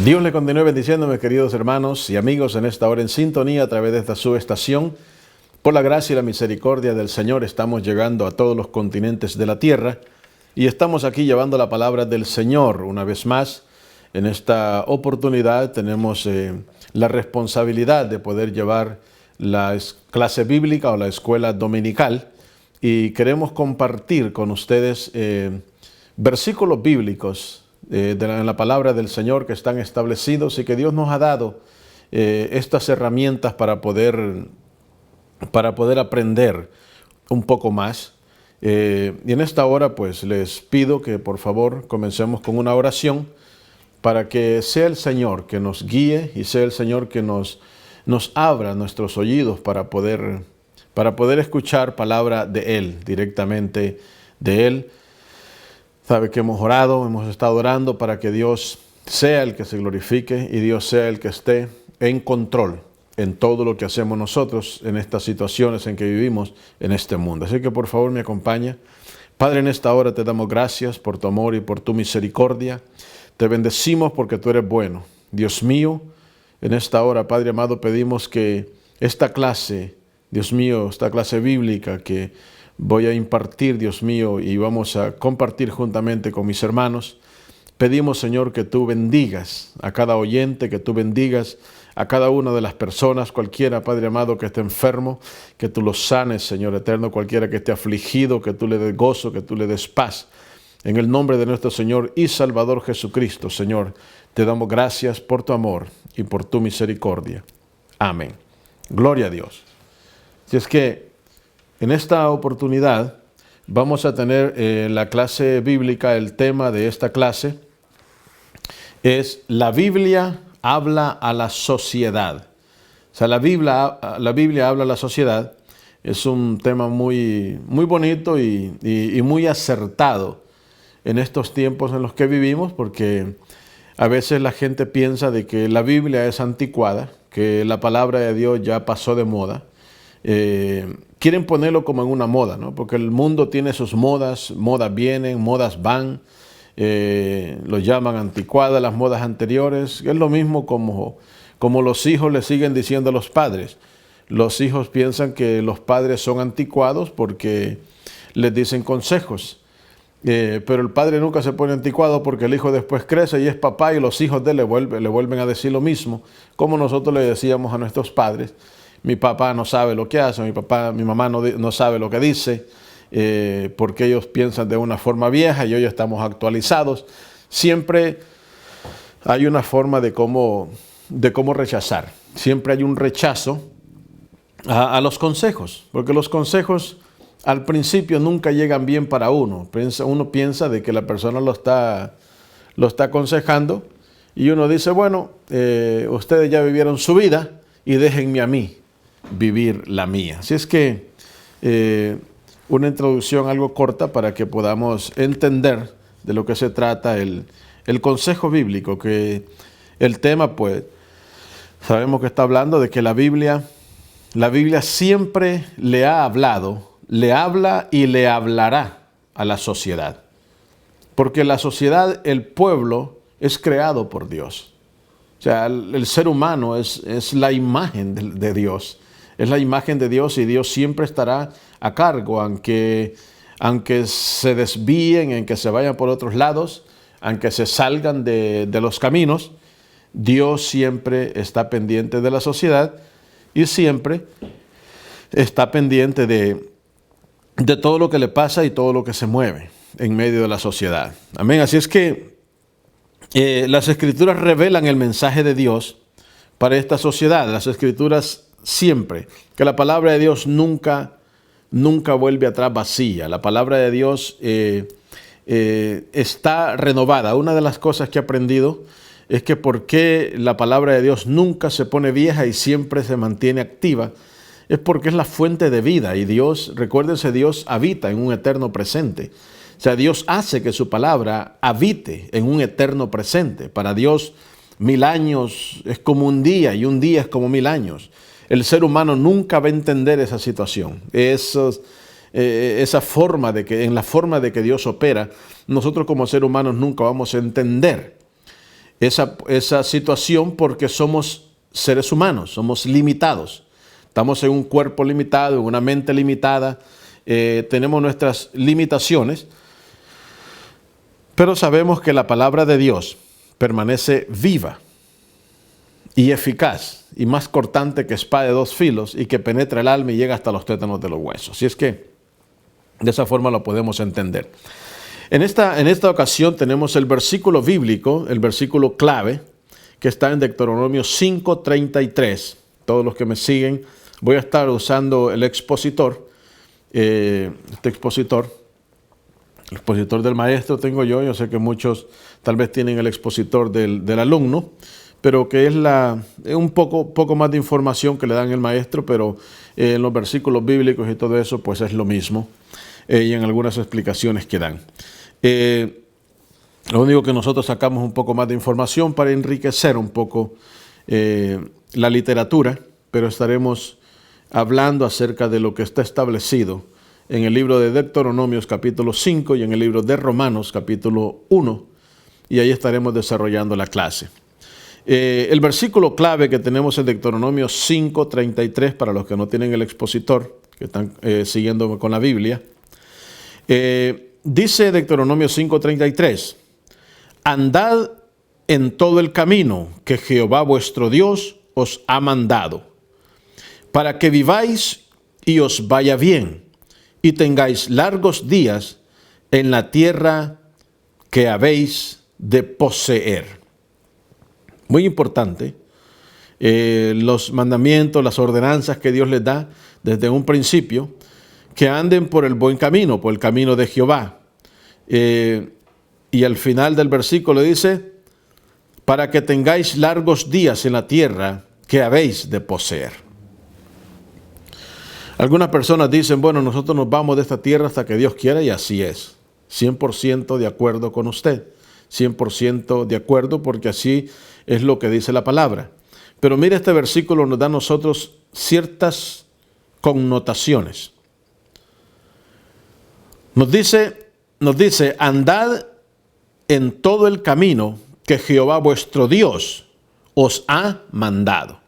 Dios le continúe bendiciendo, mis queridos hermanos y amigos, en esta hora en sintonía a través de esta su estación. Por la gracia y la misericordia del Señor estamos llegando a todos los continentes de la tierra y estamos aquí llevando la palabra del Señor. Una vez más, en esta oportunidad tenemos la responsabilidad de poder llevar la clase bíblica o la escuela dominical y queremos compartir con ustedes versículos bíblicos en la palabra del Señor que están establecidos y que Dios nos ha dado estas herramientas para poder aprender un poco más. Y en esta hora pues les pido que por favor comencemos con una oración para que sea el Señor que nos guíe y sea el Señor que nos abra nuestros oídos para poder escuchar palabra de Él, directamente de Él. Sabe que hemos orado, hemos estado orando para que Dios sea el que se glorifique y Dios sea el que esté en control en todo lo que hacemos nosotros en estas situaciones en que vivimos en este mundo. Así que por favor me acompaña. Padre, en esta hora te damos gracias por tu amor y por tu misericordia. Te bendecimos porque tú eres bueno. Dios mío, en esta hora, Padre amado, pedimos que esta clase, Dios mío, esta clase bíblica que voy a impartir, Dios mío, y vamos a compartir juntamente con mis hermanos. Pedimos, Señor, que tú bendigas a cada oyente, que tú bendigas a cada una de las personas, cualquiera, Padre amado, que esté enfermo, que tú lo sanes, Señor eterno, cualquiera que esté afligido, que tú le des gozo, que tú le des paz. En el nombre de nuestro Señor y Salvador Jesucristo, Señor, te damos gracias por tu amor y por tu misericordia. Amén. Gloria a Dios. Si es que en esta oportunidad vamos a tener la clase bíblica, el tema de esta clase es la Biblia habla a la sociedad. O sea, la Biblia habla a la sociedad. Es un tema muy bonito y muy acertado en estos tiempos en los que vivimos, porque a veces la gente piensa de que la Biblia es anticuada, que la palabra de Dios ya pasó de moda. Quieren ponerlo como en una moda, ¿no? Porque el mundo tiene sus modas, modas vienen, modas van, lo llaman anticuadas las modas anteriores. Es lo mismo como los hijos le siguen diciendo a los padres. Los hijos piensan que los padres son anticuados porque les dicen consejos, pero el padre nunca se pone anticuado porque el hijo después crece y es papá y los hijos de él le vuelven a decir lo mismo, como nosotros le decíamos a nuestros padres. Mi papá no sabe lo que hace, mi mamá no sabe lo que dice, porque ellos piensan de una forma vieja y hoy estamos actualizados. Siempre hay una forma de cómo rechazar. Siempre hay un rechazo a los consejos, porque los consejos al principio nunca llegan bien para uno. Uno piensa de que la persona lo está aconsejando y uno dice, bueno, ustedes ya vivieron su vida y déjenme a mí vivir la mía. Así es que una introducción algo corta para que podamos entender de lo que se trata el consejo bíblico, que el tema pues sabemos que está hablando de que la Biblia siempre le ha hablado, le habla y le hablará a la sociedad, porque la sociedad, el pueblo es creado por Dios. O sea, el ser humano es la imagen de Dios. Es la imagen de Dios y Dios siempre estará a cargo, aunque se desvíen, aunque se vayan por otros lados, aunque se salgan de los caminos. Dios siempre está pendiente de la sociedad y siempre está pendiente de todo lo que le pasa y todo lo que se mueve en medio de la sociedad. Amén. Así es que las Escrituras revelan el mensaje de Dios para esta sociedad. Las Escrituras siempre, que la palabra de Dios nunca vuelve atrás vacía. La palabra de Dios está renovada. Una de las cosas que he aprendido es que por qué la palabra de Dios nunca se pone vieja y siempre se mantiene activa, es porque es la fuente de vida y Dios, recuérdense, Dios habita en un eterno presente. O sea, Dios hace que su palabra habite en un eterno presente. Para Dios 1000 años es como un día y un día es como 1000 años. El ser humano nunca va a entender esa situación. Esa forma en la forma de que Dios opera, nosotros como seres humanos nunca vamos a entender esa situación porque somos seres humanos, somos limitados. Estamos en un cuerpo limitado, en una mente limitada, tenemos nuestras limitaciones, pero sabemos que la palabra de Dios permanece viva y eficaz y más cortante que espada de dos filos y que penetra el alma y llega hasta los tuétanos de los huesos. Así es que de esa forma lo podemos entender. En esta ocasión tenemos el versículo bíblico, el versículo clave, que está en Deuteronomio 5:33. Todos los que me siguen, voy a estar usando el expositor, el expositor del maestro tengo yo sé que muchos tal vez tienen el expositor del alumno, pero que es un poco más de información que le dan el maestro, pero en los versículos bíblicos y todo eso, pues es lo mismo, y en algunas explicaciones que dan. Lo único que nosotros sacamos un poco más de información para enriquecer un poco la literatura, pero estaremos hablando acerca de lo que está establecido en el libro de Deuteronomios capítulo 5 y en el libro de Romanos capítulo 1, y ahí estaremos desarrollando la clase. El versículo clave que tenemos en Deuteronomio 5:33, para los que no tienen el expositor, que están siguiendo con la Biblia, dice Deuteronomio 5:33, andad en todo el camino que Jehová vuestro Dios os ha mandado, para que viváis y os vaya bien, y tengáis largos días en la tierra que habéis de poseer. Muy importante, los mandamientos, las ordenanzas que Dios les da desde un principio, que anden por el buen camino, por el camino de Jehová. Y al final del versículo dice, para que tengáis largos días en la tierra que habéis de poseer. Algunas personas dicen, bueno, nosotros nos vamos de esta tierra hasta que Dios quiera, y así es. 100% de acuerdo con usted. 100% de acuerdo, porque así es lo que dice la palabra. Pero mire, este versículo nos da a nosotros ciertas connotaciones. Nos dice, andad en todo el camino que Jehová vuestro Dios os ha mandado.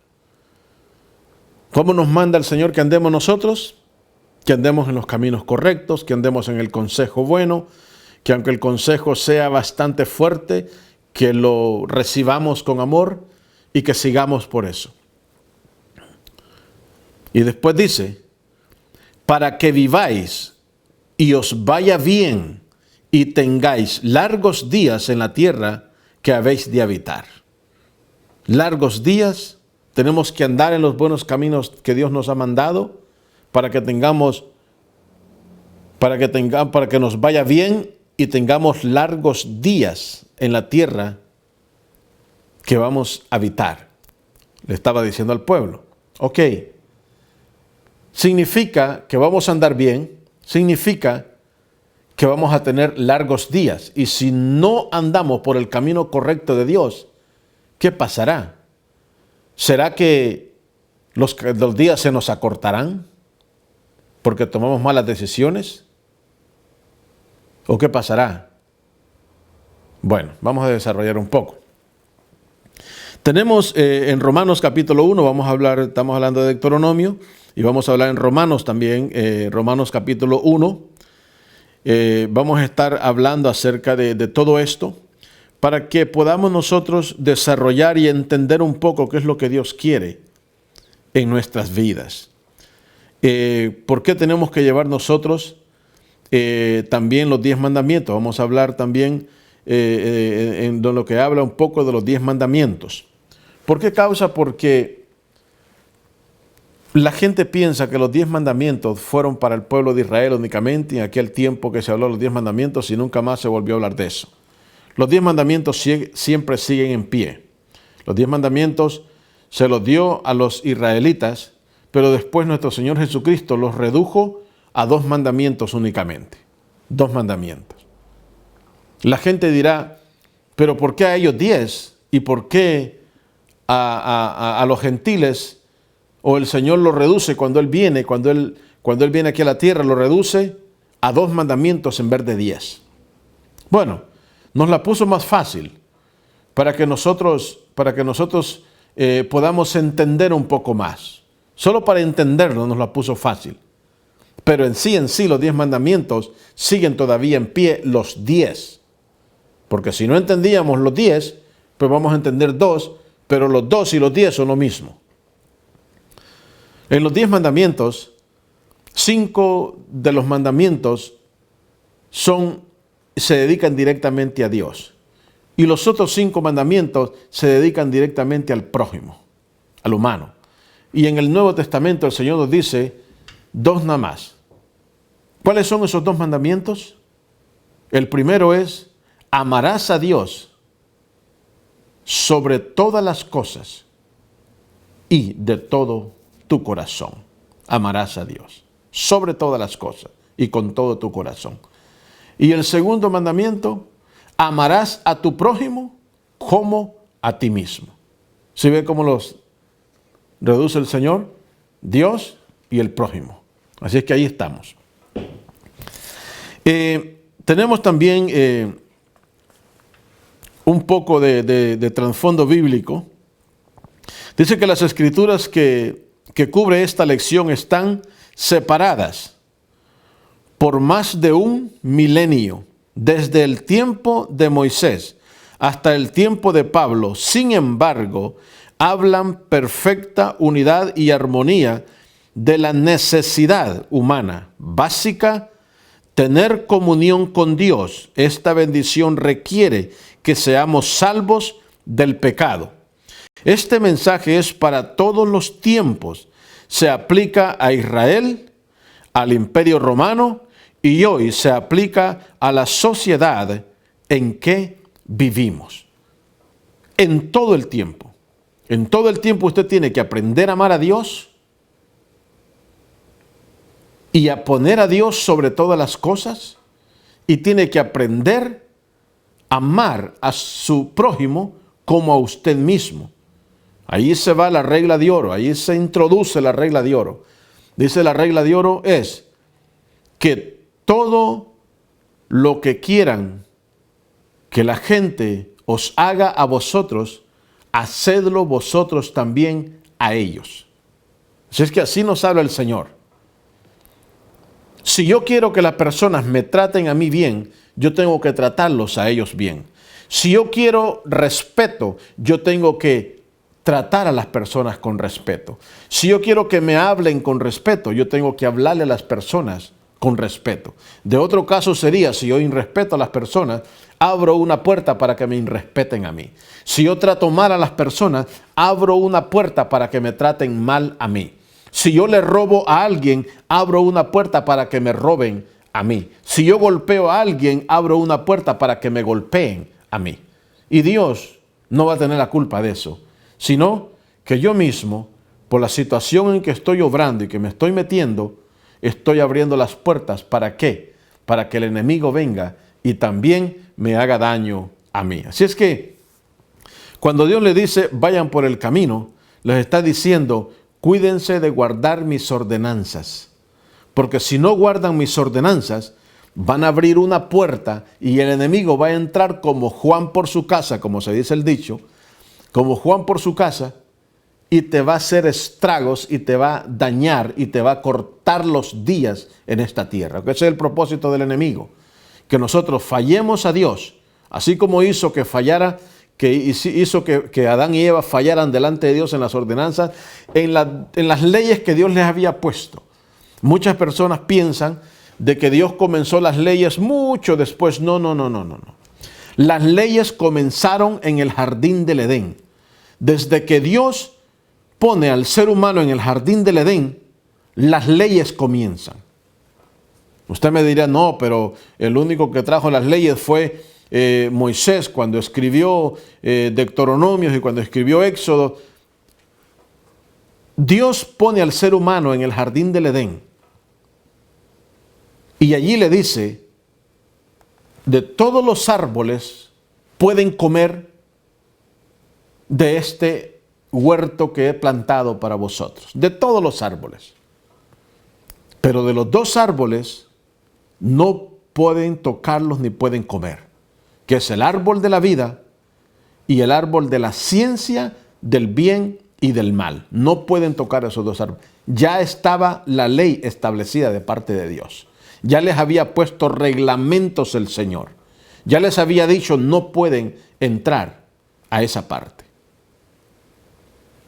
¿Cómo nos manda el Señor que andemos nosotros? Que andemos en los caminos correctos, que andemos en el consejo bueno, que aunque el consejo sea bastante fuerte, que lo recibamos con amor y que sigamos por eso. Y después dice, para que viváis y os vaya bien y tengáis largos días en la tierra que habéis de habitar. Largos días, tenemos que andar en los buenos caminos que Dios nos ha mandado para que nos vaya bien y tengamos largos días en la tierra que vamos a habitar. Le estaba diciendo al pueblo, ok, significa que vamos a andar bien, significa que vamos a tener largos días. Y si no andamos por el camino correcto de Dios, ¿qué pasará? ¿Será que los días se nos acortarán porque tomamos malas decisiones? ¿O qué pasará? Bueno, vamos a desarrollar un poco. Tenemos en Romanos capítulo 1, estamos hablando de Deuteronomio, y vamos a hablar en Romanos también, Romanos capítulo 1. Vamos a estar hablando acerca de todo esto para que podamos nosotros desarrollar y entender un poco qué es lo que Dios quiere en nuestras vidas. ¿Por qué tenemos que llevar nosotros también los 10 mandamientos? Vamos a hablar también en lo que habla un poco de los 10 mandamientos. ¿Por qué causa? Porque la gente piensa que los 10 mandamientos fueron para el pueblo de Israel únicamente en aquel tiempo que se habló de los 10 mandamientos y nunca más se volvió a hablar de eso. Los 10 mandamientos siempre siguen en pie. Los 10 mandamientos se los dio a los israelitas, pero después nuestro Señor Jesucristo los redujo a 2 mandamientos únicamente. 2 mandamientos. La gente dirá, pero ¿por qué a ellos 10? ¿Y por qué a los gentiles? O el Señor lo reduce cuando Él viene, cuando Él viene aquí a la tierra, lo reduce a 2 mandamientos en vez de 10. Bueno, nos la puso más fácil. para que nosotros podamos entender un poco más. Solo para entenderlo nos lo puso fácil. Pero en sí los 10 mandamientos siguen todavía en pie, los 10. Porque si no entendíamos los 10, pues vamos a entender 2, pero los 2 y los 10 son lo mismo. En los 10 mandamientos, 5 de los mandamientos se dedican directamente a Dios. Y los otros 5 mandamientos se dedican directamente al prójimo, al humano. Y en el Nuevo Testamento el Señor nos dice 2 nada más. ¿Cuáles son esos 2 mandamientos? El primero es: amarás a Dios sobre todas las cosas y de todo tu corazón. Amarás a Dios sobre todas las cosas y con todo tu corazón. Y el segundo mandamiento: amarás a tu prójimo como a ti mismo. ¿Sí ve cómo los reduce el Señor? Dios y el prójimo. Así es que ahí estamos. Tenemos también un poco de trasfondo bíblico. Dice que las escrituras que cubre esta lección están separadas por más de 1 milenio, desde el tiempo de Moisés hasta el tiempo de Pablo. Sin embargo, hablan perfecta unidad y armonía de la necesidad humana básica, tener comunión con Dios. Esta bendición requiere que seamos salvos del pecado. Este mensaje es para todos los tiempos. Se aplica a Israel, al Imperio Romano, y hoy se aplica a la sociedad en que vivimos. En todo el tiempo. En todo el tiempo usted tiene que aprender a amar a Dios y a poner a Dios sobre todas las cosas, y tiene que aprender a amar a su prójimo como a usted mismo. Ahí se va la regla de oro, ahí se introduce la regla de oro. Dice la regla de oro es que todo lo que quieran que la gente os haga a vosotros, hacedlo vosotros también a ellos. Así es que así nos habla el Señor. Si yo quiero que las personas me traten a mí bien, yo tengo que tratarlos a ellos bien. Si yo quiero respeto, yo tengo que tratar a las personas con respeto. Si yo quiero que me hablen con respeto, yo tengo que hablarle a las personas con respeto. De otro caso sería, si yo irrespeto a las personas, abro una puerta para que me irrespeten a mí. Si yo trato mal a las personas, abro una puerta para que me traten mal a mí. Si yo le robo a alguien, abro una puerta para que me roben a mí. Si yo golpeo a alguien, abro una puerta para que me golpeen a mí. Y Dios no va a tener la culpa de eso, sino que yo mismo, por la situación en que estoy obrando y que me estoy metiendo, estoy abriendo las puertas. ¿Para qué? Para que el enemigo venga y también me haga daño a mí. Así es que cuando Dios le dice, vayan por el camino, les está diciendo, cuídense de guardar mis ordenanzas. Porque si no guardan mis ordenanzas, van a abrir una puerta y el enemigo va a entrar como Juan por su casa, como se dice el dicho, como Juan por su casa, y te va a hacer estragos y te va a dañar y te va a cortar los días en esta tierra. Ese es el propósito del enemigo, que nosotros fallemos a Dios, así como hizo que Adán y Eva fallaran delante de Dios en las ordenanzas, en las leyes que Dios les había puesto. Muchas personas piensan de que Dios comenzó las leyes mucho después. No. Las leyes comenzaron en el jardín del Edén. Desde que Dios pone al ser humano en el jardín del Edén, las leyes comienzan. Usted me dirá, no, pero el único que trajo las leyes fue Moisés cuando escribió Deuteronomios y cuando escribió Éxodo. Dios pone al ser humano en el jardín del Edén y allí le dice, de todos los árboles pueden comer de este huerto que he plantado para vosotros, de todos los árboles. Pero de los 2 árboles no pueden tocarlos ni pueden comer, que es el árbol de la vida y el árbol de la ciencia del bien y del mal. No pueden tocar esos dos árboles. Ya estaba la ley establecida de parte de Dios. Ya les había puesto reglamentos el Señor. Ya les había dicho, no pueden entrar a esa parte.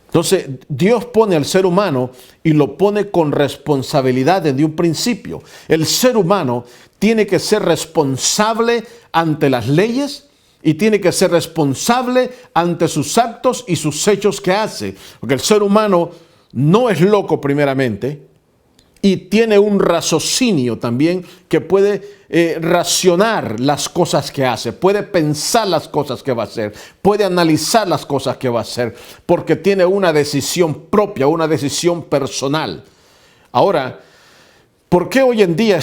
Entonces, Dios pone al ser humano y lo pone con responsabilidad desde un principio. El ser humano tiene que ser responsable ante las leyes y tiene que ser responsable ante sus actos y sus hechos que hace. Porque el ser humano no es loco primeramente y tiene un raciocinio también que puede racionar las cosas que hace, puede pensar las cosas que va a hacer, puede analizar las cosas que va a hacer, porque tiene una decisión propia, una decisión personal. Ahora, ¿por qué hoy en día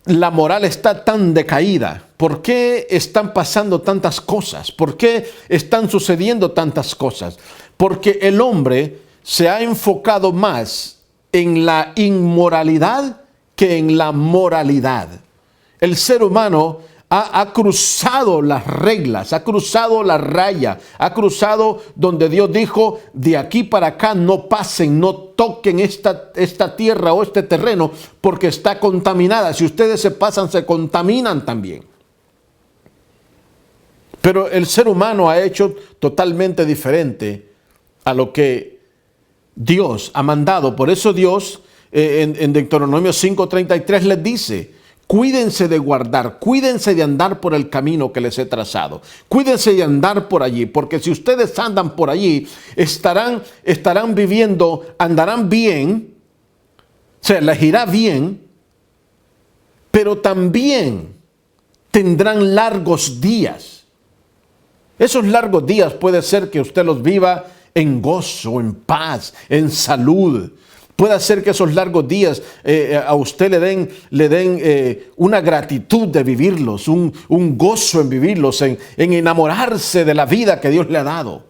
la moral está tan decaída? ¿Por qué están pasando tantas cosas? ¿Por qué están sucediendo tantas cosas? Porque el hombre se ha enfocado más en la inmoralidad que en la moralidad. El ser humano ha cruzado las reglas, ha cruzado la raya, ha cruzado donde Dios dijo, de aquí para acá no pasen, no toquen esta tierra o este terreno porque está contaminada. Si ustedes se pasan, se contaminan también. Pero el ser humano ha hecho totalmente diferente a lo que Dios ha mandado. Por eso Dios en Deuteronomio 5:33 les dice, cuídense de guardar, cuídense de andar por el camino que les he trazado, cuídense de andar por allí, porque si ustedes andan por allí, estarán viviendo, andarán bien, o sea, les irá bien, pero también tendrán largos días. Esos largos días puede ser que usted los viva en gozo, en paz, en salud. Puede ser que esos largos días a usted le den una gratitud de vivirlos, un gozo en vivirlos, en enamorarse de la vida que Dios le ha dado.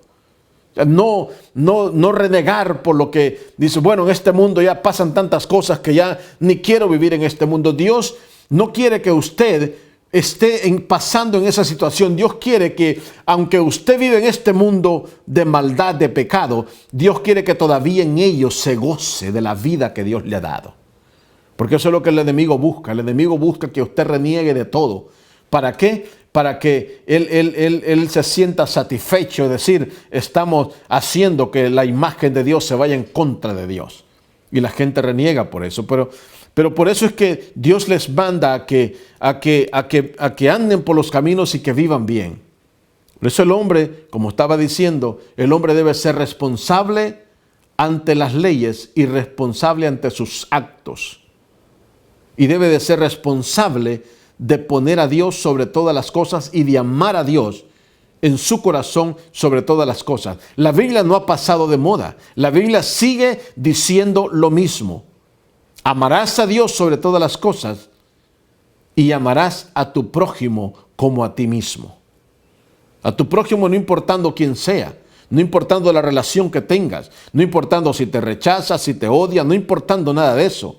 No renegar por lo que dice, bueno, en este mundo ya pasan tantas cosas que ya ni quiero vivir en este mundo. Dios no quiere que usted esté pasando en esa situación. Dios quiere que, aunque usted vive en este mundo de maldad, de pecado, Dios quiere que todavía en ellos se goce de la vida que Dios le ha dado. Porque eso es lo que el enemigo busca. El enemigo busca que usted reniegue de todo. ¿Para qué? Para que él se sienta satisfecho, es decir, estamos haciendo que la imagen de Dios se vaya en contra de Dios. Y la gente reniega por eso. Pero por eso es que Dios les manda a que anden por los caminos y que vivan bien. Por eso el hombre, como estaba diciendo, el hombre debe ser responsable ante las leyes y responsable ante sus actos. Y debe de ser responsable de poner a Dios sobre todas las cosas y de amar a Dios en su corazón sobre todas las cosas. La Biblia no ha pasado de moda. La Biblia sigue diciendo lo mismo. Amarás a Dios sobre todas las cosas y amarás a tu prójimo como a ti mismo. A tu prójimo no importando quién sea, no importando la relación que tengas, no importando si te rechaza, si te odia, no importando nada de eso.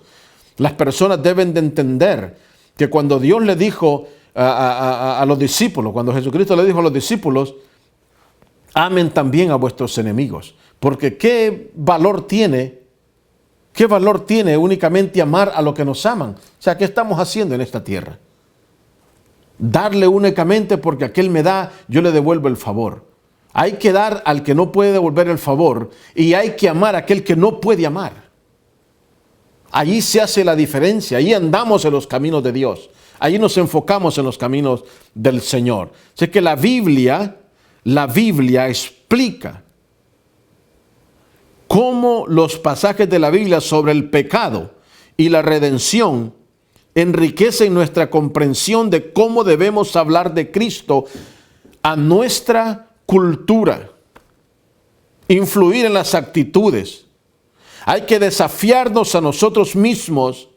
Las personas deben de entender que cuando Dios le dijo a los discípulos, cuando Jesucristo le dijo a los discípulos, amen también a vuestros enemigos, porque ¿qué valor tiene únicamente amar a los que nos aman? O sea, ¿qué estamos haciendo en esta tierra? Darle únicamente porque aquel me da, yo le devuelvo el favor. Hay que dar al que no puede devolver el favor y hay que amar a aquel que no puede amar. Allí se hace la diferencia, allí andamos en los caminos de Dios, allí nos enfocamos en los caminos del Señor. Así que la Biblia explica cómo los pasajes de la Biblia sobre el pecado y la redención enriquecen nuestra comprensión de cómo debemos hablar de Cristo a nuestra cultura, influir en las actitudes. Hay que desafiarnos a nosotros mismos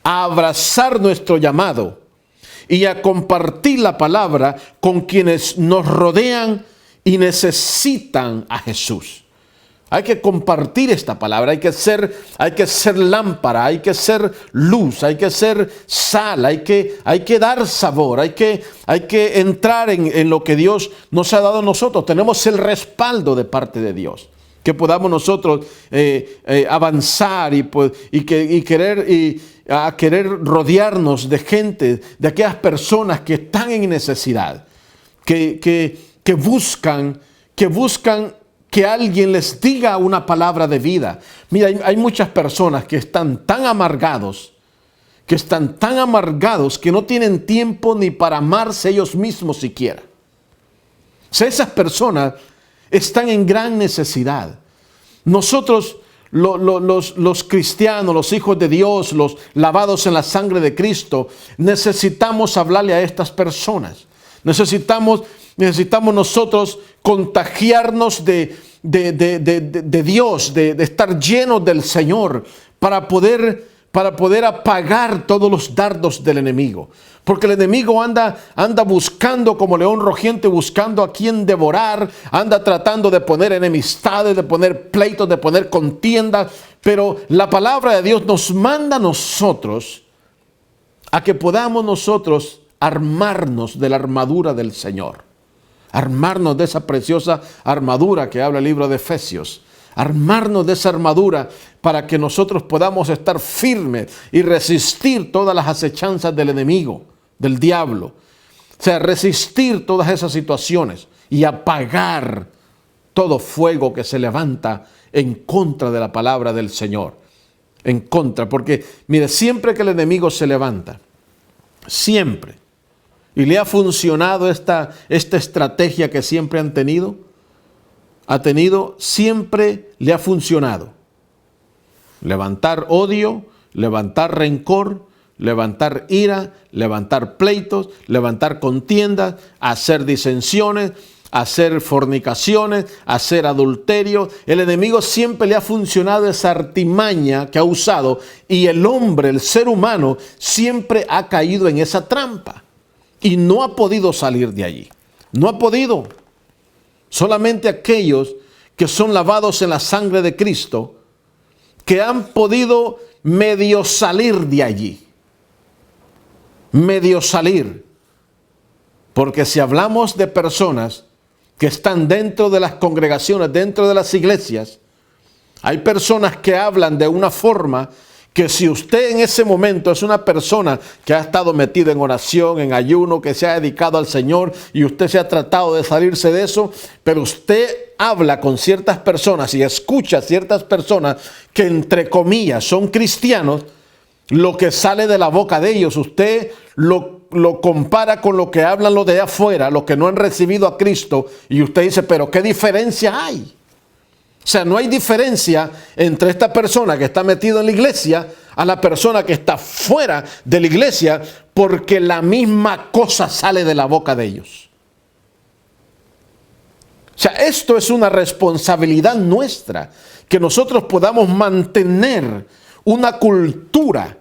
a abrazar nuestro llamado y a compartir la palabra con quienes nos rodean y necesitan a Jesús. Hay que compartir esta palabra, hay que ser lámpara, hay que ser luz, hay que ser sal, hay que dar sabor, hay que entrar en lo que Dios nos ha dado a nosotros. Tenemos el respaldo de parte de Dios, que podamos nosotros avanzar y querer rodearnos de gente, de aquellas personas que están en necesidad, que buscan que alguien les diga una palabra de vida. Mira, hay muchas personas que están tan amargados, que no tienen tiempo ni para amarse ellos mismos siquiera. O sea, esas personas están en gran necesidad. Nosotros, los cristianos, los hijos de Dios, los lavados en la sangre de Cristo, necesitamos hablarle a estas personas. Necesitamos nosotros contagiarnos de Dios, de estar llenos del Señor para poder apagar todos los dardos del enemigo. Porque el enemigo anda buscando como león rugiente, buscando a quien devorar, anda tratando de poner enemistades, de poner pleitos, de poner contiendas. Pero la palabra de Dios nos manda a nosotros a que podamos nosotros armarnos de la armadura del Señor. Armarnos de esa preciosa armadura que habla el libro de Efesios. Armarnos de esa armadura para que nosotros podamos estar firmes y resistir todas las acechanzas del enemigo, del diablo. O sea, resistir todas esas situaciones y apagar todo fuego que se levanta en contra de la palabra del Señor. En contra, porque mire, siempre que el enemigo se levanta, siempre, y le ha funcionado esta estrategia que siempre siempre le ha funcionado. Levantar odio, levantar rencor, levantar ira, levantar pleitos, levantar contiendas, hacer disensiones, hacer fornicaciones, hacer adulterio. El enemigo siempre le ha funcionado esa artimaña que ha usado, y el hombre, el ser humano, siempre ha caído en esa trampa y no ha podido salir de allí. No ha podido. Solamente aquellos que son lavados en la sangre de Cristo, que han podido medio salir de allí. Medio salir. Porque si hablamos de personas que están dentro de las congregaciones, dentro de las iglesias, hay personas que hablan de una forma que si usted en ese momento es una persona que ha estado metida en oración, en ayuno, que se ha dedicado al Señor y usted se ha tratado de salirse de eso, pero usted habla con ciertas personas y escucha a ciertas personas que entre comillas son cristianos, lo que sale de la boca de ellos, usted lo compara con lo que hablan los de allá afuera, los que no han recibido a Cristo, y usted dice, pero ¿qué diferencia hay? O sea, no hay diferencia entre esta persona que está metida en la iglesia a la persona que está fuera de la iglesia, porque la misma cosa sale de la boca de ellos. O sea, esto es una responsabilidad nuestra, que nosotros podamos mantener una cultura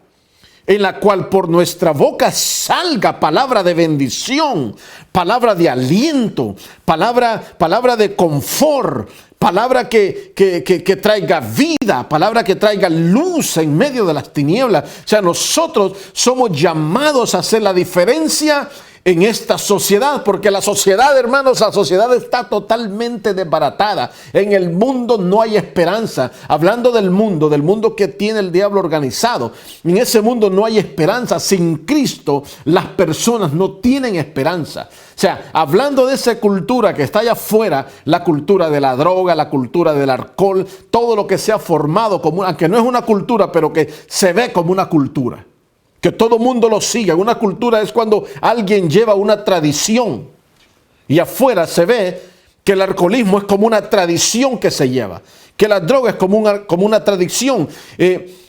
en la cual por nuestra boca salga palabra de bendición, palabra de aliento, palabra de confort, palabra que traiga vida, palabra que traiga luz en medio de las tinieblas. O sea, nosotros somos llamados a hacer la diferencia en esta sociedad, porque la sociedad, hermanos, la sociedad está totalmente desbaratada. En el mundo no hay esperanza. Hablando del mundo que tiene el diablo organizado, en ese mundo no hay esperanza. Sin Cristo, las personas no tienen esperanza. O sea, hablando de esa cultura que está allá afuera, la cultura de la droga, la cultura del alcohol, todo lo que se ha formado como, aunque no es una cultura, pero que se ve como una cultura, que todo mundo lo siga. Una cultura es cuando alguien lleva una tradición, y afuera se ve que el alcoholismo es como una tradición que se lleva, que la droga es como una tradición.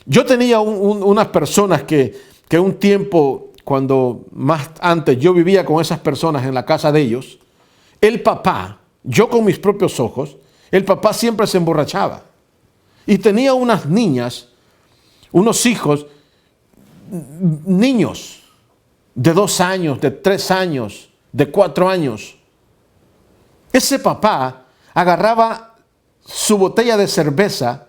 Yo tenía unas personas que un tiempo, cuando más antes yo vivía con esas personas en la casa de ellos, el papá, yo con mis propios ojos, el papá siempre se emborrachaba. Y tenía unas niñas, unos hijos, niños de 2 años, de 3 años, de 4 años. Ese papá agarraba su botella de cerveza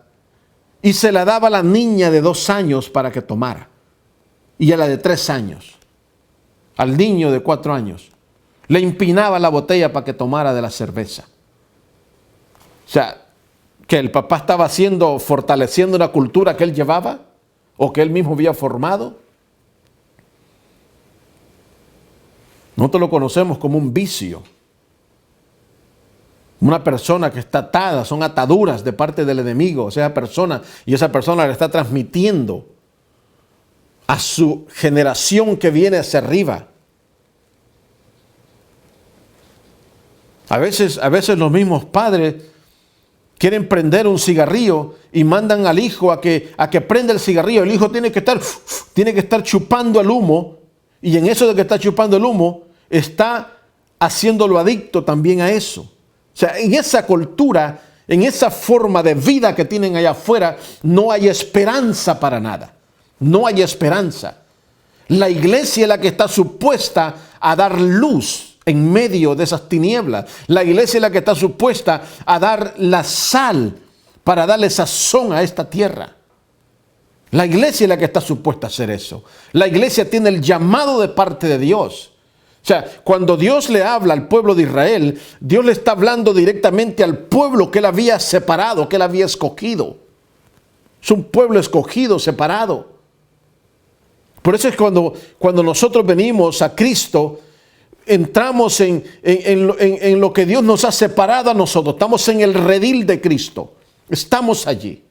y se la daba a la niña de 2 años para que tomara, y a la de 3 años, al niño de 4 años, le empinaba la botella para que tomara de la cerveza. O sea, que el papá estaba fortaleciendo una cultura que él llevaba o que él mismo había formado. Nosotros lo conocemos como un vicio. Una persona que está atada, son ataduras de parte del enemigo, o sea, esa persona le está transmitiendo a su generación que viene hacia arriba. A veces los mismos padres quieren prender un cigarrillo y mandan al hijo a que prenda el cigarrillo. El hijo tiene que estar chupando el humo, y en eso de que está chupando el humo, está haciéndolo adicto también a eso. O sea, en esa cultura, en esa forma de vida que tienen allá afuera, no hay esperanza para nada. No hay esperanza. La iglesia es la que está supuesta a dar luz en medio de esas tinieblas. La iglesia es la que está supuesta a dar la sal para darle sazón a esta tierra. La iglesia es la que está supuesta a hacer eso. La iglesia tiene el llamado de parte de Dios. O sea, cuando Dios le habla al pueblo de Israel, Dios le está hablando directamente al pueblo que él había separado, que él había escogido. Es un pueblo escogido, separado. Por eso es cuando nosotros venimos a Cristo, entramos en lo que Dios nos ha separado a nosotros. Estamos en el redil de Cristo. Estamos allí.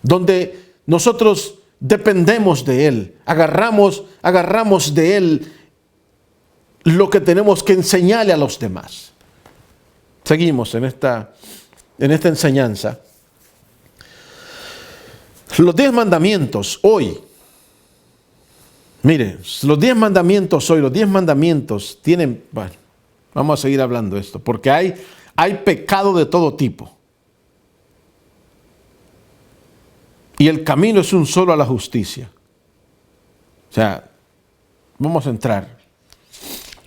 Donde nosotros dependemos de Él. Agarramos de Él lo que tenemos que enseñarle a los demás. Seguimos en esta enseñanza. Los 10 mandamientos hoy. Mire, los 10 mandamientos tienen, bueno, vamos a seguir hablando de esto, porque hay pecado de todo tipo. Y el camino es un solo a la justicia. O sea, vamos a entrar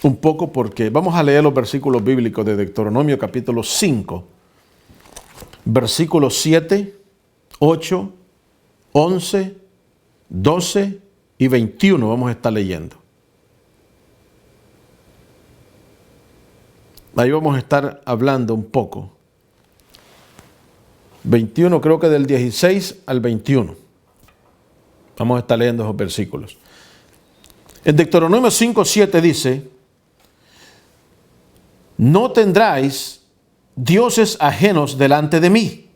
un poco porque vamos a leer los versículos bíblicos de Deuteronomio capítulo 5, versículos 7, 8, 11, 12 y 21 vamos a estar leyendo. Ahí vamos a estar hablando un poco. 21, creo que del 16 al 21. Vamos a estar leyendo esos versículos. En Deuteronomio 5, 7 dice: no tendráis dioses ajenos delante de mí.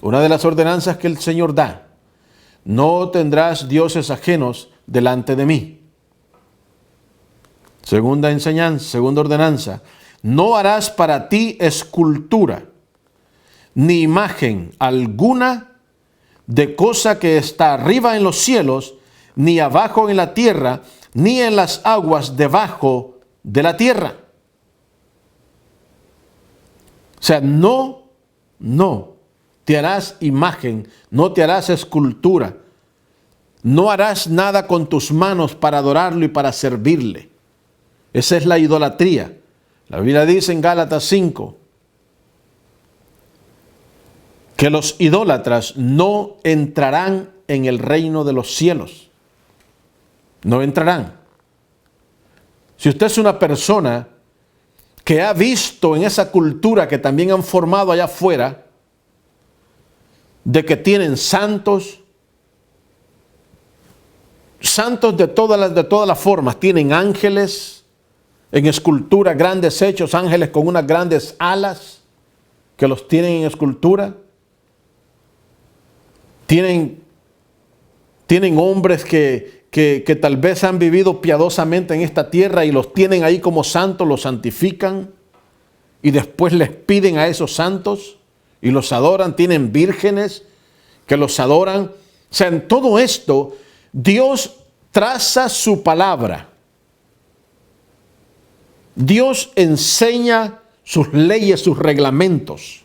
Una de las ordenanzas que el Señor da. No tendrás dioses ajenos delante de mí. Segunda enseñanza, segunda ordenanza. No harás para ti escultura, ni imagen alguna de cosa que está arriba en los cielos, ni abajo en la tierra, ni en las aguas debajo de la tierra. O sea, no te harás imagen, no te harás escultura, no harás nada con tus manos para adorarlo y para servirle. Esa es la idolatría. La Biblia dice en Gálatas 5 que los idólatras no entrarán en el reino de los cielos. No entrarán. Si usted es una persona que ha visto en esa cultura que también han formado allá afuera, de que tienen santos de todas las formas, tienen ángeles en escultura, grandes hechos, ángeles con unas grandes alas que los tienen en escultura. Tienen hombres que tal vez han vivido piadosamente en esta tierra y los tienen ahí como santos, los santifican y después les piden a esos santos y los adoran. Tienen vírgenes que los adoran. O sea, en todo esto Dios traza su palabra. Dios enseña sus leyes, sus reglamentos.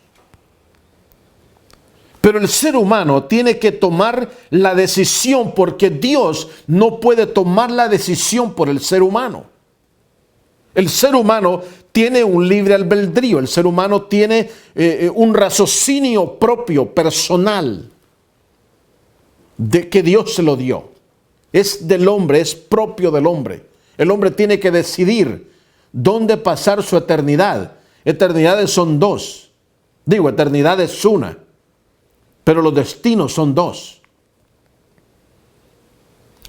Pero el ser humano tiene que tomar la decisión, porque Dios no puede tomar la decisión por el ser humano. El ser humano tiene un libre albedrío, el ser humano tiene un raciocinio propio, personal, de que Dios se lo dio. Es del hombre, es propio del hombre. El hombre tiene que decidir dónde pasar su eternidad. Eternidades son dos. Digo, eternidad es una, pero los destinos son dos.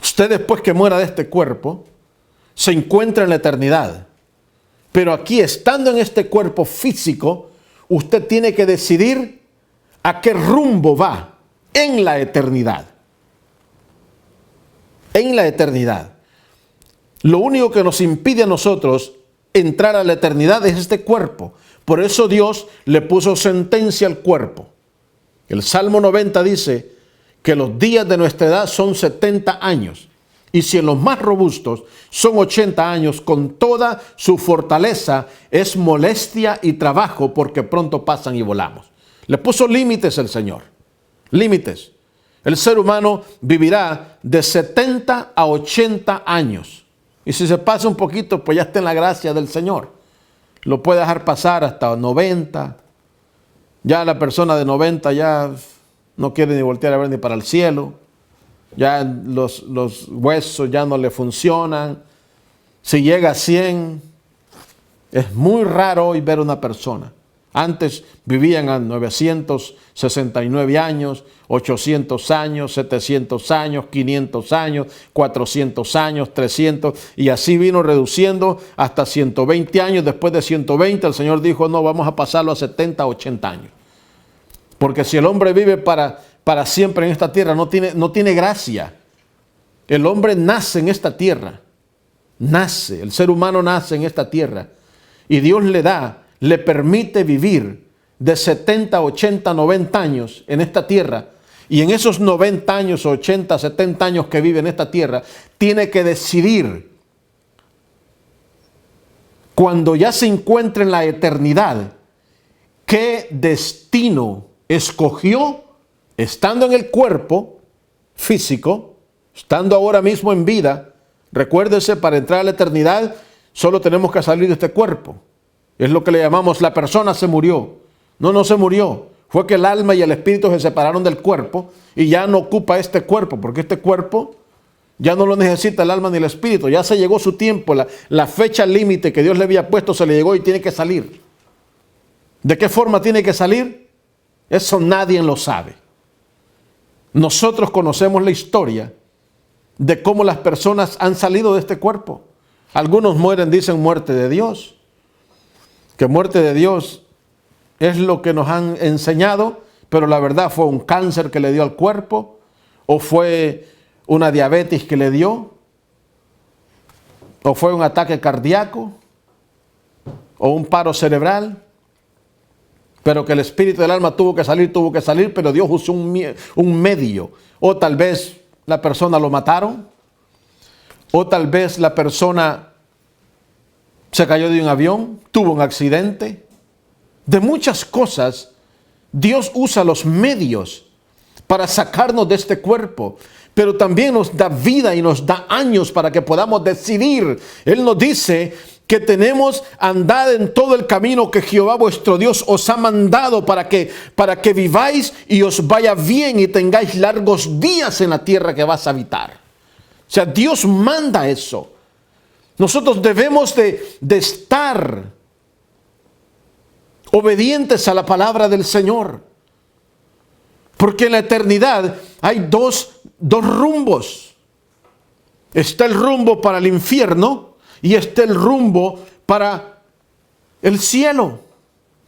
Usted, después que muera de este cuerpo, se encuentra en la eternidad. Pero aquí, estando en este cuerpo físico, usted tiene que decidir a qué rumbo va en la eternidad. En la eternidad. Lo único que nos impide a nosotros entrar a la eternidad es este cuerpo. Por eso Dios le puso sentencia al cuerpo. El Salmo 90 dice que los días de nuestra edad son 70 años. Y si en los más robustos son 80 años, con toda su fortaleza es molestia y trabajo, porque pronto pasan y volamos. Le puso límites el Señor. Límites. El ser humano vivirá de 70 a 80 años. Y si se pasa un poquito, pues ya está en la gracia del Señor. Lo puede dejar pasar hasta 90. Ya la persona de 90 ya no quiere ni voltear a ver ni para el cielo. Ya los huesos ya no le funcionan. Si llega a 100, es muy raro hoy ver una persona. Antes vivían a 969 años, 800 años, 700 años, 500 años, 400 años, 300, y así vino reduciendo hasta 120 años. Después de 120 el Señor dijo, no, vamos a pasarlo a 70, 80 años. Porque si el hombre vive para siempre en esta tierra, no tiene gracia. El hombre nace en esta tierra. Nace, el ser humano nace en esta tierra. Y Dios le permite vivir de 70, 80, 90 años en esta tierra. Y en esos 90 años, 80, 70 años que vive en esta tierra, tiene que decidir, cuando ya se encuentre en la eternidad, qué destino escogió estando en el cuerpo físico, estando ahora mismo en vida. Recuérdese, para entrar a la eternidad solo tenemos que salir de este cuerpo. Es lo que le llamamos la persona se murió. No se murió. Fue que el alma y el espíritu se separaron del cuerpo y ya no ocupa este cuerpo, porque este cuerpo ya no lo necesita el alma ni el espíritu. Ya se llegó su tiempo, la fecha límite que Dios le había puesto se le llegó y tiene que salir. ¿De qué forma tiene que salir? Eso nadie lo sabe. Nosotros conocemos la historia de cómo las personas han salido de este cuerpo. Algunos mueren, dicen muerte de Dios. Que muerte de Dios es lo que nos han enseñado, pero la verdad fue un cáncer que le dio al cuerpo, o fue una diabetes que le dio, o fue un ataque cardíaco, o un paro cerebral, pero que el espíritu del alma tuvo que salir, pero Dios usó un medio. O tal vez la persona lo mataron, o tal vez la persona se cayó de un avión, tuvo un accidente. De muchas cosas, Dios usa los medios para sacarnos de este cuerpo, pero también nos da vida y nos da años para que podamos decidir. Él nos dice que tenemos andad en todo el camino que Jehová vuestro Dios os ha mandado para que viváis y os vaya bien y tengáis largos días en la tierra que vas a habitar. O sea, Dios manda eso. Nosotros debemos de estar obedientes a la palabra del Señor. Porque en la eternidad hay dos rumbos. Está el rumbo para el infierno y está el rumbo para el cielo,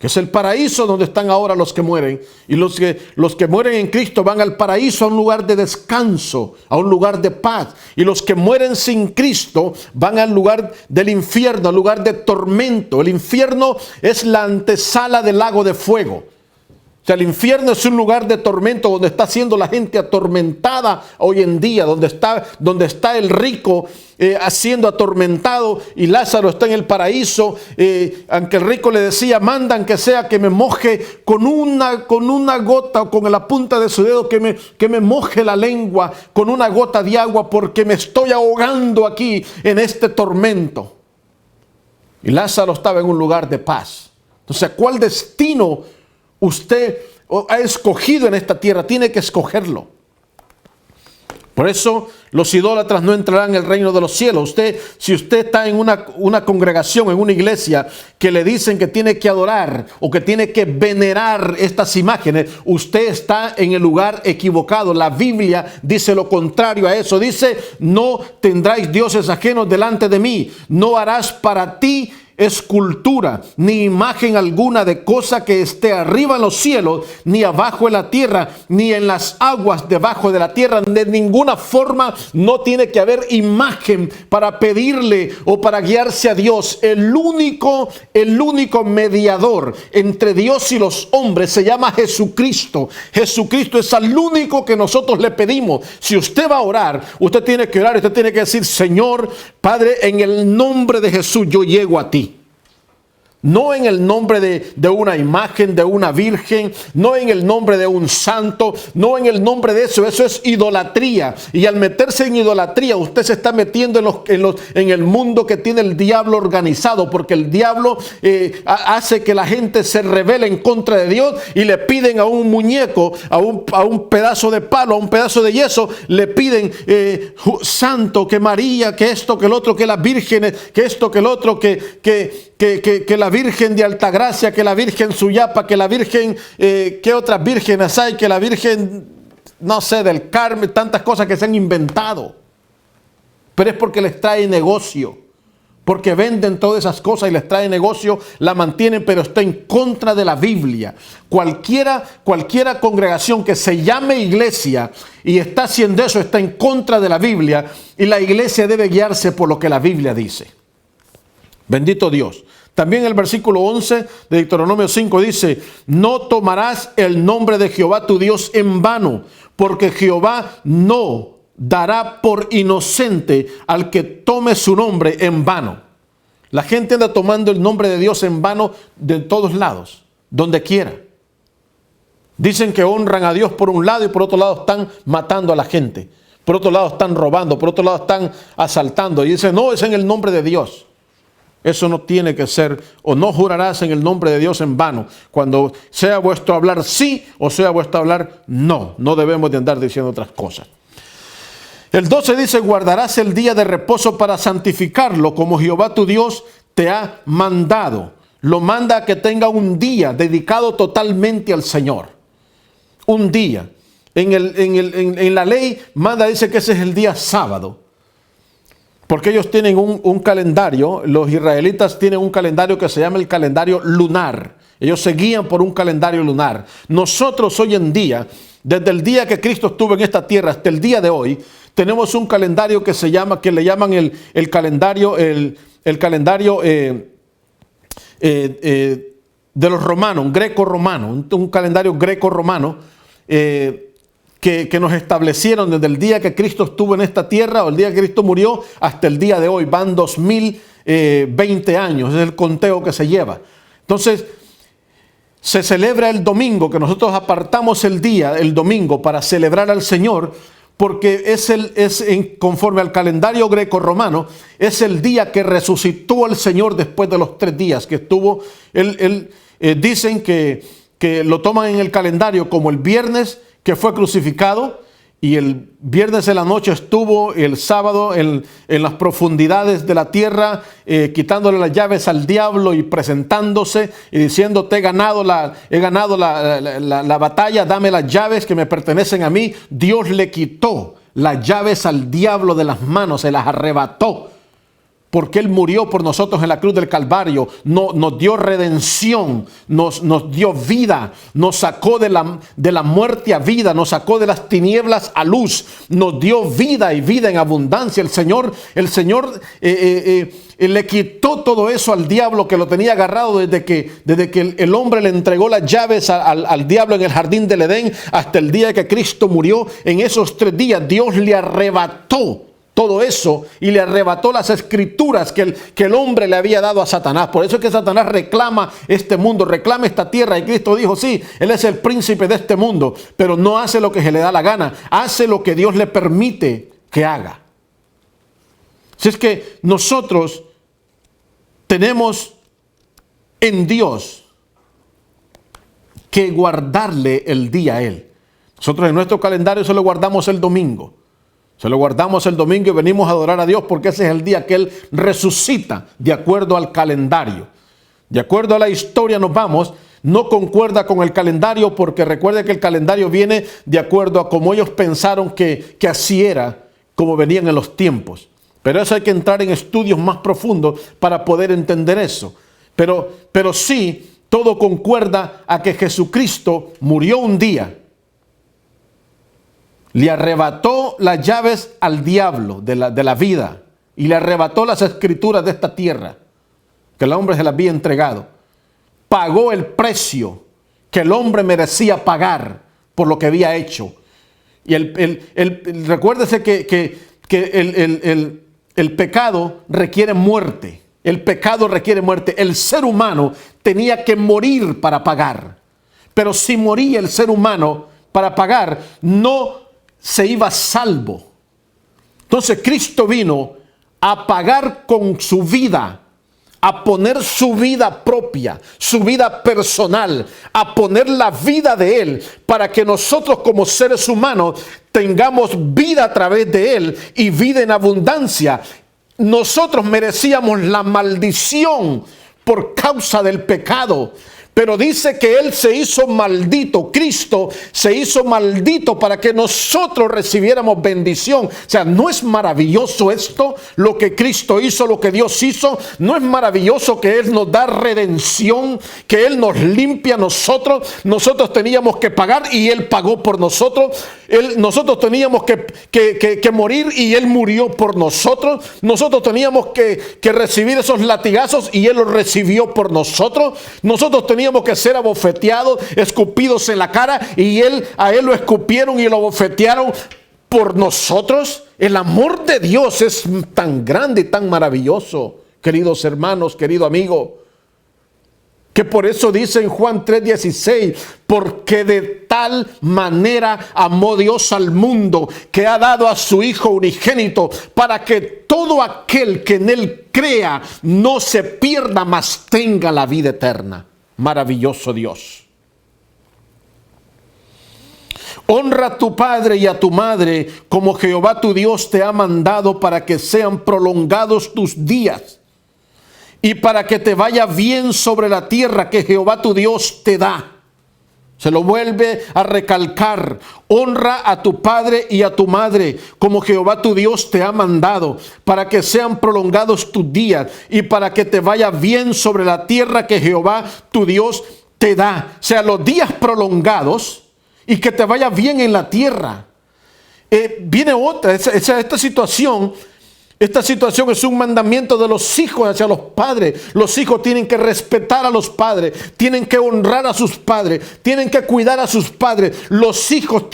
que es el paraíso donde están ahora los que mueren. Y los que mueren en Cristo van al paraíso, a un lugar de descanso, a un lugar de paz. Y los que mueren sin Cristo van al lugar del infierno, al lugar de tormento. El infierno es la antesala del lago de fuego. O sea, el infierno es un lugar de tormento donde está siendo la gente atormentada hoy en día, donde está el rico siendo atormentado y Lázaro está en el paraíso, aunque el rico le decía, mandan que sea que me moje con una gota o con la punta de su dedo, que me moje la lengua con una gota de agua porque me estoy ahogando aquí en este tormento. Y Lázaro estaba en un lugar de paz. Entonces, ¿cuál destino usted ha escogido en esta tierra? Tiene que escogerlo. Por eso los idólatras no entrarán en el reino de los cielos. Si usted está en una congregación, en una iglesia, que le dicen que tiene que adorar o que tiene que venerar estas imágenes, usted está en el lugar equivocado. La Biblia dice lo contrario a eso. Dice, no tendráis dioses ajenos delante de mí. No harás para ti escultura, ni imagen alguna de cosa que esté arriba en los cielos, ni abajo en la tierra, ni en las aguas debajo de la tierra. De ninguna forma no tiene que haber imagen para pedirle o para guiarse a Dios. El único mediador entre Dios y los hombres se llama Jesucristo. Jesucristo es el único que nosotros le pedimos. Si usted va a orar, usted tiene que orar, usted tiene que decir, Señor, Padre, en el nombre de Jesús yo llego a ti. No en el nombre de una imagen, de una virgen, no en el nombre de un santo, no en el nombre de eso. Eso es idolatría. Y al meterse en idolatría, usted se está metiendo en el mundo que tiene el diablo organizado, porque el diablo hace que la gente se rebele en contra de Dios y le piden a un muñeco, a un pedazo de palo, a un pedazo de yeso, le piden santo, que María, que esto, que el otro, que las vírgenes, que esto, que el otro, que la Virgen de Altagracia, que la Virgen Suyapa, que la Virgen, ¿qué otras vírgenes hay? Que la Virgen, no sé, del Carmen, tantas cosas que se han inventado. Pero es porque les trae negocio, porque venden todas esas cosas y les trae negocio, la mantienen, pero está en contra de la Biblia. Cualquiera congregación que se llame iglesia y está haciendo eso, está en contra de la Biblia, y la iglesia debe guiarse por lo que la Biblia dice. Bendito Dios. También el versículo 11 de Deuteronomio 5 dice, no tomarás el nombre de Jehová tu Dios en vano, porque Jehová no dará por inocente al que tome su nombre en vano. La gente anda tomando el nombre de Dios en vano de todos lados, donde quiera. Dicen que honran a Dios por un lado y por otro lado están matando a la gente. Por otro lado están robando, por otro lado están asaltando. Y dicen, no, es en el nombre de Dios. Eso no tiene que ser, o no jurarás en el nombre de Dios en vano. Cuando sea vuestro hablar sí o sea vuestro hablar no. No debemos de andar diciendo otras cosas. El 12 dice, guardarás el día de reposo para santificarlo, como Jehová tu Dios te ha mandado. Lo manda a que tenga un día dedicado totalmente al Señor. Un día. En la ley manda, dice que ese es el día sábado. Porque ellos tienen un calendario, los israelitas tienen un calendario que se llama el calendario lunar. Ellos se guían por un calendario lunar. Nosotros hoy en día, desde el día que Cristo estuvo en esta tierra hasta el día de hoy, tenemos un calendario que le llaman el calendario de los romanos, un greco-romano, un calendario greco-romano, que nos establecieron desde el día que Cristo estuvo en esta tierra o el día que Cristo murió hasta el día de hoy. Van 2020 años, es el conteo que se lleva. Entonces, se celebra el domingo, que nosotros apartamos el domingo para celebrar al Señor, porque conforme al calendario greco-romano, es el día que resucitó al Señor después de los 3 días que estuvo. Dicen que lo toman en el calendario como el viernes que fue crucificado, y el viernes en la noche estuvo, el sábado en las profundidades de la tierra, quitándole las llaves al diablo y presentándose y diciendo, he ganado la batalla, dame las llaves que me pertenecen a mí. Dios le quitó las llaves al diablo de las manos, se las arrebató. Porque Él murió por nosotros en la cruz del Calvario, nos dio redención, nos dio vida, nos sacó de la muerte a vida, nos sacó de las tinieblas a luz, nos dio vida y vida en abundancia. El Señor le quitó todo eso al diablo que lo tenía agarrado desde que el hombre le entregó las llaves al diablo en el jardín del Edén hasta el día que Cristo murió. En esos 3 días Dios le arrebató todo eso y le arrebató las escrituras que el hombre le había dado a Satanás. Por eso es que Satanás reclama este mundo, reclama esta tierra, y Cristo dijo, sí, Él es el príncipe de este mundo, pero no hace lo que se le da la gana, hace lo que Dios le permite que haga. Si es que nosotros tenemos en Dios que guardarle el día a Él. Nosotros en nuestro calendario solo guardamos el domingo. Se lo guardamos el domingo y venimos a adorar a Dios porque ese es el día que Él resucita de acuerdo al calendario. De acuerdo a la historia nos vamos, no concuerda con el calendario porque recuerde que el calendario viene de acuerdo a cómo ellos pensaron que así era, como venían en los tiempos. Pero eso hay que entrar en estudios más profundos para poder entender eso. Pero sí, todo concuerda a que Jesucristo murió un día. Le arrebató las llaves al diablo de la vida y le arrebató las escrituras de esta tierra que el hombre se las había entregado. Pagó el precio que el hombre merecía pagar por lo que había hecho. Y recuérdese que el pecado requiere muerte. El pecado requiere muerte. El ser humano tenía que morir para pagar. Pero si moría el ser humano para pagar, no se iba salvo. Entonces Cristo vino a pagar con su vida, a poner su vida propia, su vida personal, a poner la vida de Él para que nosotros como seres humanos tengamos vida a través de Él y vida en abundancia. Nosotros merecíamos la maldición por causa del pecado. Pero dice que Él se hizo maldito, Cristo se hizo maldito para que nosotros recibiéramos bendición. O sea, ¿no es maravilloso esto? Lo que Cristo hizo, lo que Dios hizo. ¿No es maravilloso que Él nos da redención, que Él nos limpia a nosotros? Nosotros teníamos que pagar y Él pagó por nosotros. Nosotros teníamos que morir y Él murió por nosotros. Nosotros teníamos que recibir esos latigazos y Él los recibió por nosotros. Nosotros teníamos que ser abofeteados, escupidos en la cara y a él lo escupieron y lo abofetearon por nosotros. El amor de Dios es tan grande y tan maravilloso, queridos hermanos, querido amigo, que por eso dice en Juan 3:16, porque de tal manera amó Dios al mundo que ha dado a su Hijo unigénito para que todo aquel que en Él crea no se pierda, mas tenga la vida eterna. Maravilloso Dios. Honra a tu padre y a tu madre como Jehová tu Dios te ha mandado para que sean prolongados tus días y para que te vaya bien sobre la tierra que Jehová tu Dios te da. Se lo vuelve a recalcar. Honra a tu padre y a tu madre como Jehová tu Dios te ha mandado para que sean prolongados tus días y para que te vaya bien sobre la tierra que Jehová tu Dios te da. O sea, los días prolongados y que te vaya bien en la tierra. Viene otra, esta situación. Esta situación es un mandamiento de los hijos hacia los padres. Los hijos tienen que respetar a los padres, tienen que honrar a sus padres, tienen que cuidar a sus padres. Los hijos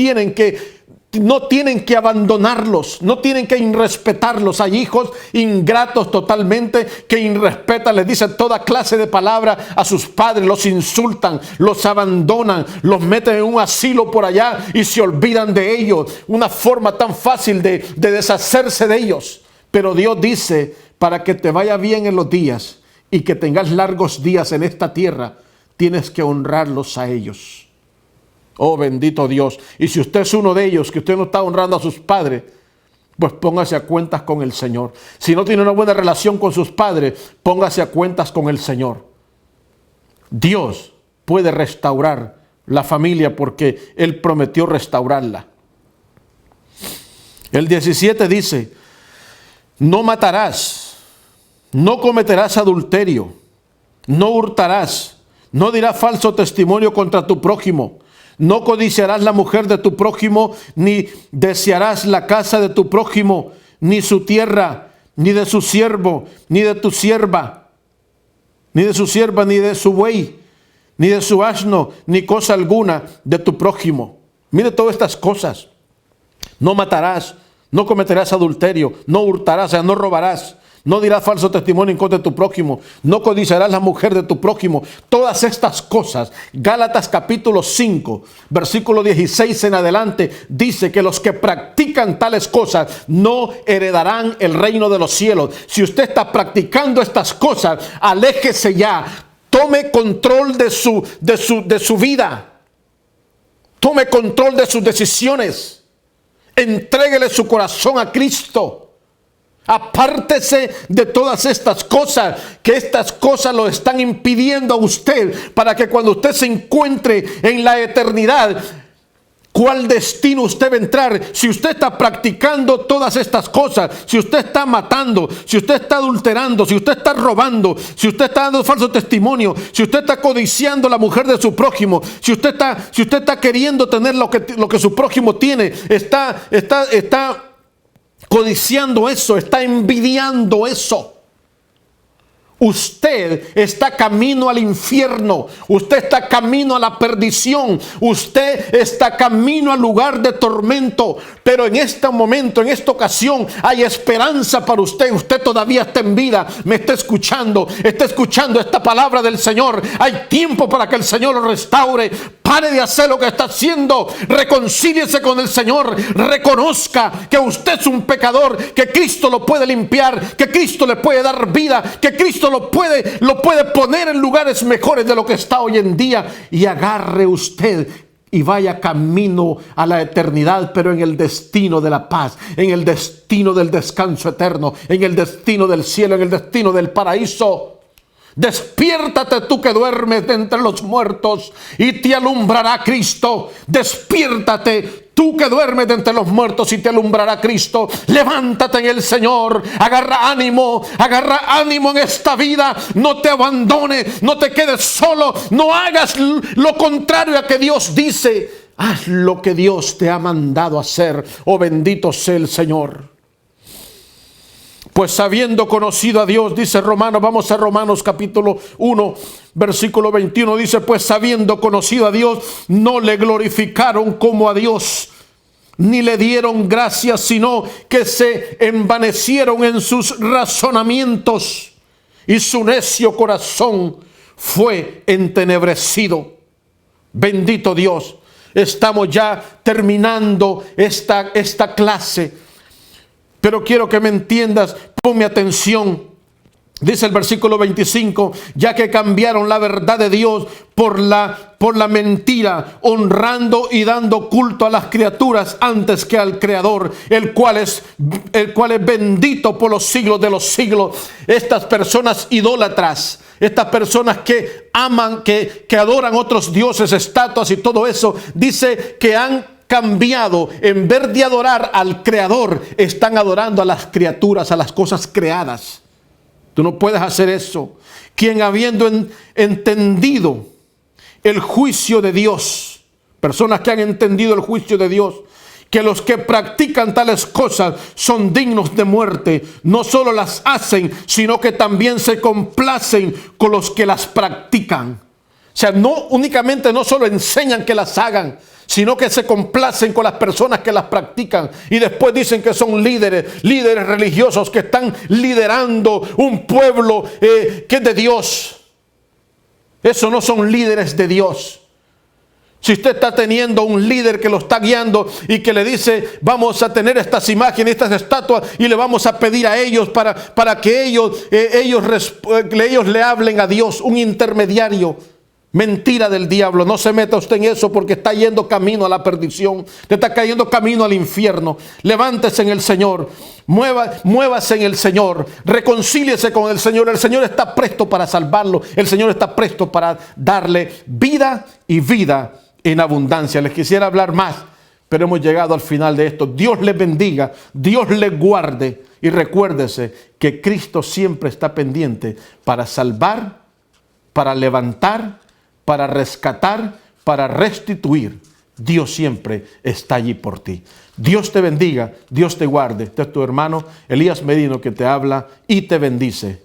no tienen que abandonarlos, no tienen que irrespetarlos. Hay hijos ingratos totalmente que irrespetan, les dicen toda clase de palabras a sus padres, los insultan, los abandonan, los meten en un asilo por allá y se olvidan de ellos. Una forma tan fácil de deshacerse de ellos. Pero Dios dice, para que te vaya bien en los días y que tengas largos días en esta tierra, tienes que honrarlos a ellos. Oh, bendito Dios. Y si usted es uno de ellos, que usted no está honrando a sus padres, pues póngase a cuentas con el Señor. Si no tiene una buena relación con sus padres, póngase a cuentas con el Señor. Dios puede restaurar la familia porque Él prometió restaurarla. El 17 dice, no matarás, no cometerás adulterio, no hurtarás, no dirás falso testimonio contra tu prójimo, no codiciarás la mujer de tu prójimo, ni desearás la casa de tu prójimo, ni su tierra, ni de su siervo, ni de tu sierva, ni de su sierva, ni de su buey, ni de su asno, ni cosa alguna de tu prójimo. Mire todas estas cosas. No matarás, no cometerás adulterio, no hurtarás, o sea, no robarás, No dirás falso testimonio en contra de tu prójimo. No codiciarás la mujer de tu prójimo. Todas estas cosas. Gálatas capítulo 5, versículo 16 en adelante, dice que los que practican tales cosas no heredarán el reino de los cielos. Si usted está practicando estas cosas, aléjese ya. Tome control de su vida. Tome control de sus decisiones. Entréguele su corazón a Cristo. Apártese de todas estas cosas, que estas cosas lo están impidiendo a usted, para que cuando usted se encuentre en la eternidad, ¿cuál destino usted va a entrar? Si usted está practicando todas estas cosas, si usted está matando, si usted está adulterando, si usted está robando, si usted está dando falso testimonio, si usted está codiciando a la mujer de su prójimo, si usted está queriendo tener lo que su prójimo tiene, está codiciando eso, está envidiando eso, usted está camino al infierno, usted está camino a la perdición, usted está camino al lugar de tormento. Pero en este momento, en esta ocasión, hay esperanza para usted. Usted todavía está en vida, me está escuchando esta palabra del Señor. Hay tiempo para que el Señor lo restaure. Pare de hacer lo que está haciendo, reconcíliese con el Señor, reconozca que usted es un pecador, que Cristo lo puede limpiar, que Cristo le puede dar vida, que Cristo lo puede poner en lugares mejores de lo que está hoy en día, y agarre usted y vaya camino a la eternidad, pero en el destino de la paz, en el destino del descanso eterno, en el destino del cielo, en el destino del paraíso. Despiértate tú que duermes de entre los muertos y te alumbrará Cristo. Despiértate tú que duermes de entre los muertos y te alumbrará Cristo. Levántate en el Señor, agarra ánimo en esta vida. No te abandones, no te quedes solo, no hagas lo contrario a que Dios dice. Haz lo que Dios te ha mandado hacer. Oh, bendito sea el Señor. Pues habiendo conocido a Dios, dice Romanos, vamos a Romanos capítulo 1, versículo 21, dice, pues habiendo conocido a Dios, no le glorificaron como a Dios, ni le dieron gracias, sino que se envanecieron en sus razonamientos, y su necio corazón fue entenebrecido. Bendito Dios. Estamos ya terminando esta clase. Pero quiero que me entiendas, ponme atención. Dice el versículo 25, ya que cambiaron la verdad de Dios por la mentira, honrando y dando culto a las criaturas antes que al Creador, el cual es bendito por los siglos de los siglos. Estas personas idólatras, estas personas que aman, que adoran otros dioses, estatuas y todo eso, dice que han cambiado. En vez de adorar al Creador, están adorando a las criaturas, a las cosas creadas. Tú no puedes hacer eso. Quien habiendo entendido el juicio de Dios, personas que han entendido el juicio de Dios, que los que practican tales cosas son dignos de muerte, no solo las hacen, sino que también se complacen con los que las practican. O sea, no únicamente no solo enseñan que las hagan, sino que se complacen con las personas que las practican, y después dicen que son líderes religiosos que están liderando un pueblo que es de Dios. Eso no son líderes de Dios. Si usted está teniendo un líder que lo está guiando y que le dice, vamos a tener estas imágenes, estas estatuas, y le vamos a pedir a ellos para que ellos le hablen a Dios, un intermediario. Mentira del diablo. No se meta usted en eso, porque está yendo camino a la perdición. Te está cayendo camino al infierno. Levántese en el Señor. Muévase en el Señor. Reconcíliese con el Señor. El Señor está presto para salvarlo. El Señor está presto para darle vida y vida en abundancia. Les quisiera hablar más, pero hemos llegado al final de esto. Dios les bendiga. Dios les guarde. Y recuérdese que Cristo siempre está pendiente para salvar, para levantar, para rescatar, para restituir. Dios siempre está allí por ti. Dios te bendiga, Dios te guarde. Este es tu hermano Elías Medino que te habla y te bendice.